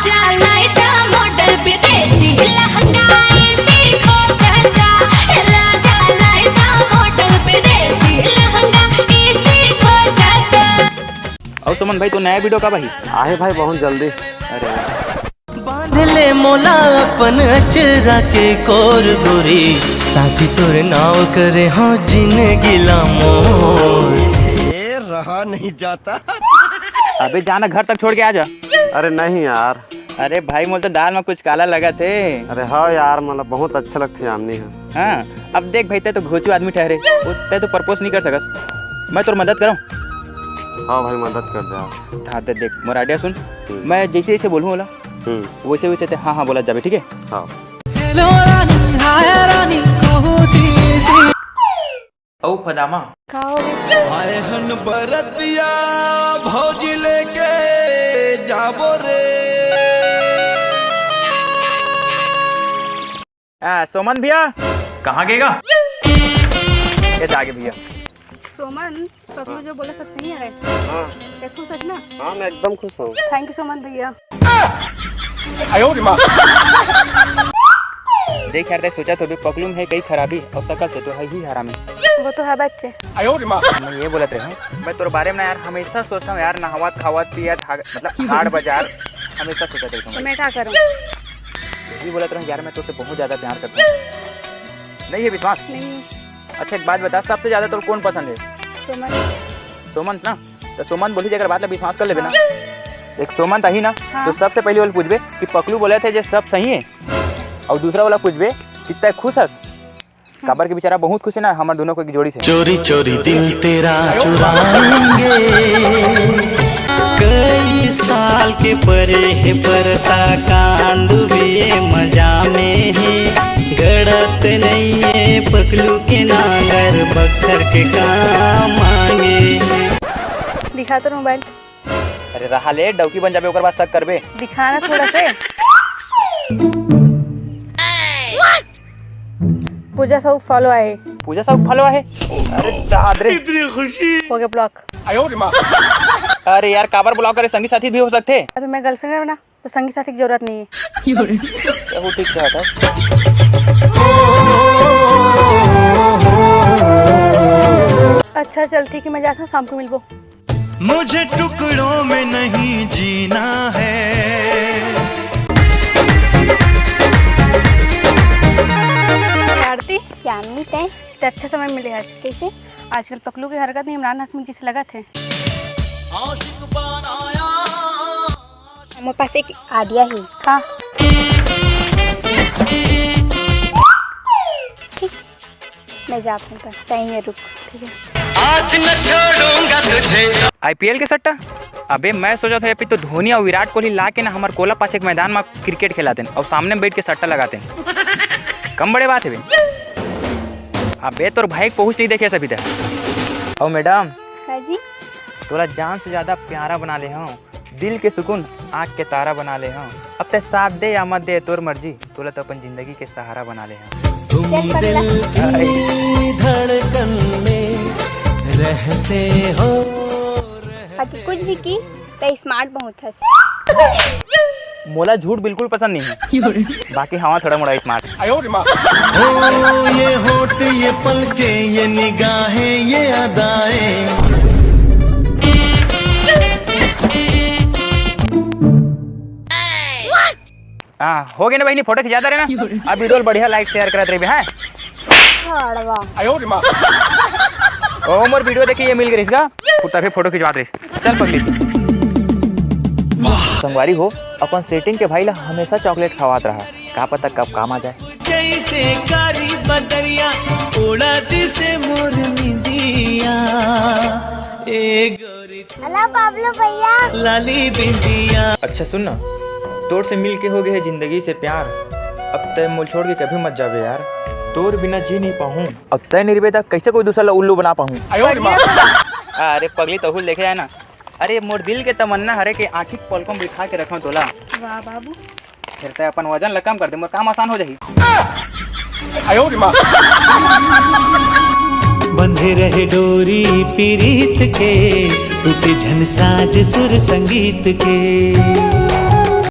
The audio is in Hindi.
राजा लाइटा मॉडल विदेशी लहंगा इसी को चाचा, राजा लाइटा मॉडल विदेशी लहंगा इसी को चाचा। और सुमन भाई तो नया वीडियो कब आई? आहे भाई बहुत जल्दी। अरे बांध ले मोला अपन अचरा के कोर गोरी, साथी तोर नाव करे हाँ जिंदगी ला मोर। ये रहा नहीं जाता। अबे जाना घर तक छोड़ के आ जा। अरे नहीं यार। अरे भाई मोल तो दाल में कुछ काला लगा थे। अरे हाँ यार मतलब बहुत अच्छा लगती है आमनी है। हाँ अब देख भाई ते तो घोचू आदमी ठहरे, ते तो प्रपोज नहीं कर सकस, मैं तोर मदद करूँ। हाँ भाई मदद कर दे आप। हाँ तो देख मोर आइडिया सुन, मैं जैसे जैसे बोलूँ बोला वैसे वैसे ते हाँ हाँ बोला जाबे, ठीक है? हाँ। ओ फदामा आए हन बरतिया भौजी लेके जाबो रे। सोमन भैया कहाँ गएगा? ये जागे भैया। सोमन पकड़ो जो बोला सब सही है। हाँ देखो सच ना। हाँ मैं एकदम खुश हूँ। थैंक यू सोमन भैया। देख यार सोचा तो भी पकलूम है कई खराबी और शकल से तो है ही हरामी। वो तो है बच्चे। मैं ये बोलते रहा मैं तोर बारे में ना यार हमेशा सोचता हूँ यार, नहावत खावत पियत मतलब हाट बाजार हमेशा सोचता रहता हूँ। तो मैं क्या करूँ? यही बोलते रहा यार मैं तुझसे बहुत ज्यादा प्यार करता हूँ। नहीं है विश्वास? नहीं। अच्छा एक बात बता, सबसे ज्यादा तो कौन पसंद है? सोमन। सोमन ना, तो सोमन बोली अगर बात विश्वास कर लेबे ना, एक सोमन था ही ना। हाँ। तो सबसे पहले वाले पूछबे कि पकलू बोले थे जो सब सही है, और दूसरा वाला पूछबे कितना खुश है। काबर के बेचारा बहुत खुश है ना हमारे दोनों को एक जोड़ी से। चोरी चोरी दिल तेरा चुराएंगे, कई साल के परे है परता कांदुबे मजा में है, गड़त नहीं है पकलू के नागर बक्सर के काम आएंगे। दिखा तो मोबाइल। अरे रहा ले डौकी बन जाबे ओकर बाद शक करबे। दिखाना थोड़ा से। पूजा सब फॉलो आए। पूजा सब फॉलो है? अरे दादरे इतनी खुशी हो गया ब्लॉक। अरे यार काबर ब्लॉक करे, संगी साथी भी हो सकते। अभी मैं गर्लफ्रेंड है ना, तो संगी साथी की जरूरत नहीं है। वो ठीक था। अच्छा चल ठीक है, मैं जाता हूँ, शाम को मिलबो। मुझे टुकड़ों में नहीं जीना है। आरती क्या उम्मीद है तो अच्छा समय मिलेगा। कैसे आजकल पकलू की हरकत में इमरान हाशमी जैसे लगा थे। हमारे पास एक आइडिया है। हाँ ठीक, मैं जाता हूँ, टाइम में रुक। ठीक है। आज न छोड़ूंगा तुझे। IPL के सट्टा? अबे मैं सोचा था तो धोनी और विराट कोहली ला के ना हमारे कोला पास एक मैदान में क्रिकेट खिलाते और सामने बैठ के सट्टा लगाते कम बड़े बात है बे। अबे तोर भाई पहुँच नहीं देखे सभी तक। और मैडम हाँ जी। तोला जान से ज्यादा प्यारा बना ले हूँ, दिल के सुकून आँख के तारा बना ले हूँ। अब ते साथ दे या मत दे तोर मर्जी, तोला तो अपन जिंदगी के सहारा बना ले हूँ। तुम दिल की धड़कन में रहते हो। बाकी कुछ भी की तो स्मार्ट बहुत है। मोला झूठ बिल्कुल पसंद नहीं है, बाकी हवा थोड़ा मोड़ा स्मार्ट। ओ ये होठ ये पलके ये निगाहें ये अदाएं। हाँ हो गए ना बहनी, फोटो खिंचाता रहे ना। अब वीडियो बढ़िया लाइक शेयर करते रहे हैं। ओ मोर वीडियो देखिए ये मिल गई इसका तभी फोटो खिंचवा रही। चल पगली संगवारी हो अपन सेटिंग के भाई ला हमेशा चॉकलेट खवात रहा, का पता कब काम आ जाए। कैसे कारी बदरिया उड़ाती से मोर निदिया, ए गोरी हेलो पाब्लो भैया। लाली बिंदिया। अच्छा सुन ना, तोर से मिल के हो गए है जिंदगी से प्यार, अब तय मोल छोड़ के कभी मत जावे यार, तोर बिना जी नहीं पाऊँ। अब तय निर्वेदा कैसे कोई दूसरा उल्लू बना पाऊँ। अरे पगली तो लेके आए ना। अरे मोर दिल के तमन्ना हरे के आँखी पलकों बिठा के रखो तोला। वाह बाबू। फिर तय अपन वजन कम कर दे, मोर काम आसान हो जाही। बंधे रहे डोरी पीरीत के, टूटे झन साज सुर संगीत के।